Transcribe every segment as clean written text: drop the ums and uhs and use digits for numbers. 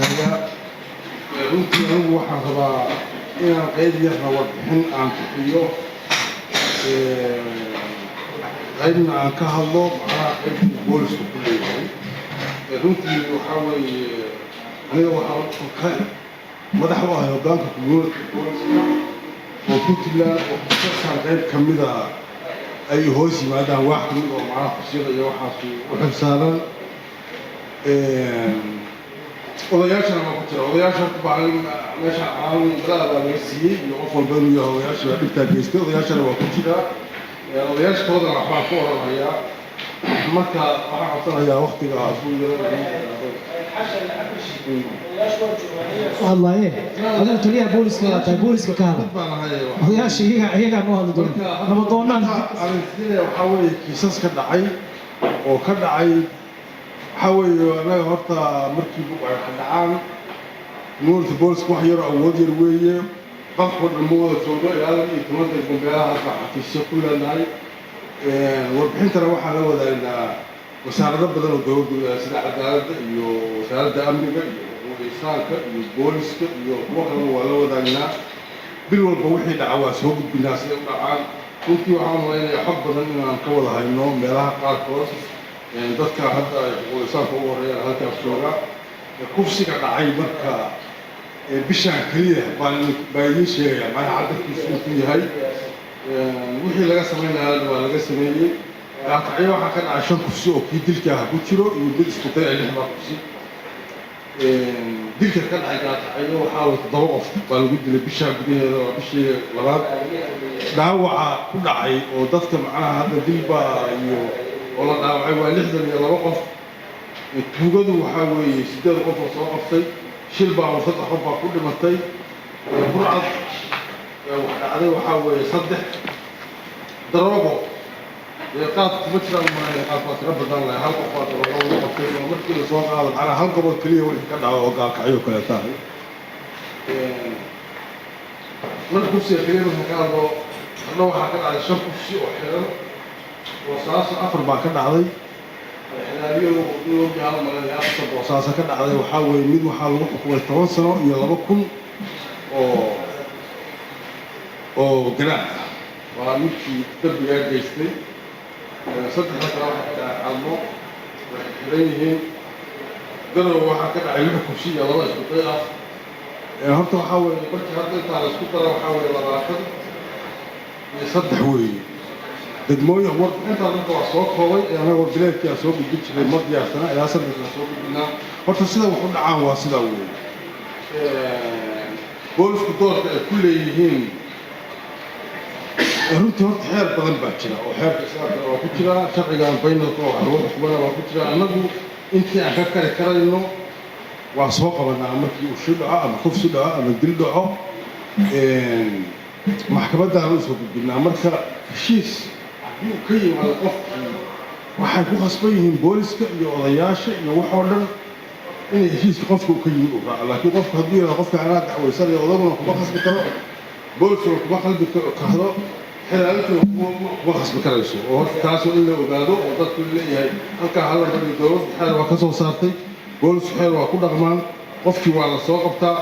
wadaagaa runtii anigu waxaan rabaa inaan qayb yarna warbixin aan bixiyo qaybna aan ka hadlo macnaha qaybta booliska ku leeyahay runtii waxaa weeye aniga waxaa madax u ahay hoggaanka community booliska oo puntland oo kasartaan qayb ka mida ay hoos yimaadaan wax kamid oo macnaha fusyada iyo waxaas u xilsaaran odayaashana waa ku jira odayaasha horta baa meesha caalamada balada baa laga siiyey iyo qof walba inuu yahay odayaasha baa dhibtaa geystay odayaashana waa ku jira odayaashkoodana waxbaan ku oranhayaa marka waxaan codsanayaa waqtiga hadduu والله هذا تليها بوليس كذا بوليس كهذا ويا شيء هي قاعد مهض دون نبضونا أنا وحاول كيساس كدعي وكدعي حاول أنا هرتا مركب وحدعان نور البوليس كوحير أو ودي الوية قفل الموضوع السوداء هذا يتمنى يكون بها في الشكل هاي وبحين ترى واحد هو ذا وسارة بدل الدور سلاح الدولة وسارة أمريكا وإسرائيل والبوليس وقوة ولا ودانا بالوالد وحي دعوة سوق بالناس يقطعان كنت وعام وين يحب أن نقول هاي النوم بلاها قاركوس يعني ذكر هذا والإسرائيل هو هذا الشورى كوفسي قاعد عاي مركا بشان كليه باين شيء يعني ما عدد في هاي وحي لقى سمينا هذا ولا سميني قاطعي waxa ka dhacay shan kursi oo kii dilka ah ku jiro iyo dil isku day ay lixda kursi dilka ka dhacay qaatay waxa uu todoba qof baa lagu dilay bisha gudaheeda oo bishii labaad dhaawaca ku dhacay oo dadka macnaha hadda dilba iyo oo la dhaawacay waa 62 qof tuugadu waxa weeye 8 qof oo soo qaftay shil baa oo 3 qof baa ku dhimatay burcad waxa dhacday waxa weeye 3 daroobo قاعد مشرع ما قاعد تربى ضل هل قفات ولا قفات ومشكلة سواء قاعد على هل قبل كلية ولا كذا وقاعد كعيو كذا ثاني من كرسي كلية من مكان لو حكى على الشرق الشيء وحيران وصاص أفر ما كان علي إحنا اليوم جعل ما يأخذ وصاص كان علي وحاول يمد وحاول يروح ويتواصل يلا بكم أو جناح ومشي تبي جيستي صدق هذا عمو وحريهم قالوا واحد كذا عيونه كوشية والله سكوتها هرتوا حاول قلت هذا على سكوتها وحاول يراقب يصدق هوي دمويه ورد انت رجع صوت هوي انا ورد لك يا صوت بيجيش للمرض يا سنه يا صدق صوت بينا هرتوا سيده وحنا عام واسده هوي بولس كدور كل يهين runtii horta xeer badan baa jira oo xeerka islaamka waa ku jira sharcigan baynalka oo xaruur cusbana waa ku jira annagu intii aan ka kari karayno waa soo qabanaa markii uu shil dhaco ama kufsi dhaco ama dil dhaco maxkamaddaan u soo gudbinaa marka heshiis haddii uu ka yimaado qofkii waxay ku khasban yihiin booliska iyo odayaasha iyo waxoo dhan inay heshiiska qofka uu ka yimid uu raaco laakiin qofka hadduu yidhahdo qofka anaa dacwaysanaya odaguna kuma khasbi karo booliskuna kuma qalbi kahdo xilaalintu kuma khasbi karayso oo horta taasoo in la ogaado oo dadku leeyahay halkaa hala mariyo dowladda xeer waa ka soo saartay boolisku xeer waa ku dhaqmaan qofkii waa la soo qabtaa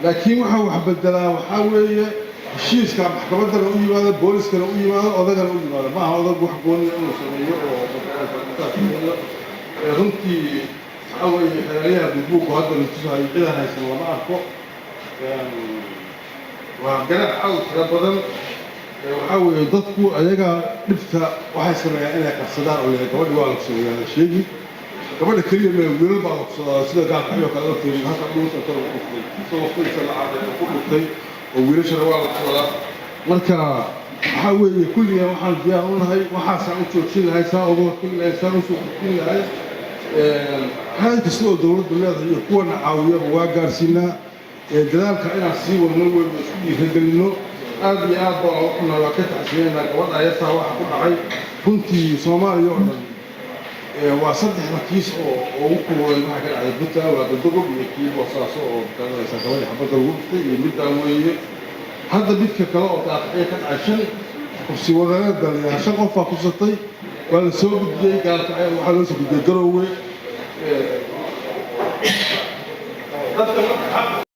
laakiin waxa wax bedelaa waxaa weeye heshiiska maxkamaddana u yimaado booliskana u yimaado odagana u yimaado maaha odag wax gooniya inuu sameeyo oo runtii waxaa weeye xeelyaha buubuugu hadda la tusayo ciidan haysan lama arko waa ganaax aad tira badan waxaa weeye dadku ayaga dhibta waxay sameeyaan inay qarsadaan oo leeyahay gabadhi waa la kusameeyaa la sheegi gabadha keliya mee wiilal baa la kusadaa sida gaalka xiyoo kale la fiirin halka dhulka kale u dhuftay isagoo waqtigiisa la caaday ku dhuftay oo wiilashana waa la kusadaa marka waxaa weeye kulligan waxaan diyaar u nahay waxaasaan u joojin lahay saa uga hortagi lahay saan usoo kordhin lahay hay'ad kasta oo dowladdu leedahay iyo kuwana caawiyaba waa gaarsiinaa dadaalka inaan sii wadno weyn isku dhiirigelino aad iyo aad baa waxna waa ka tacsiyeynaa gabadha ayataa waxa ku dhacay runtii soomaaliya oo dhan waa saddexda kiis oo ugu kululay waxa ka dhacday puntland waa dadogob iyo kii boosaaso oo garanaysa gabadhi xabadda lagu dhuftay iyo middaan weeye hadda midka kale oo daaqacya ka dhacay shan kursi wadaneed daliyaa 5 qof baa kusatay waa la soo gudbiyey gaalka waxaa loo soo gudbiyey garoowe dadka marka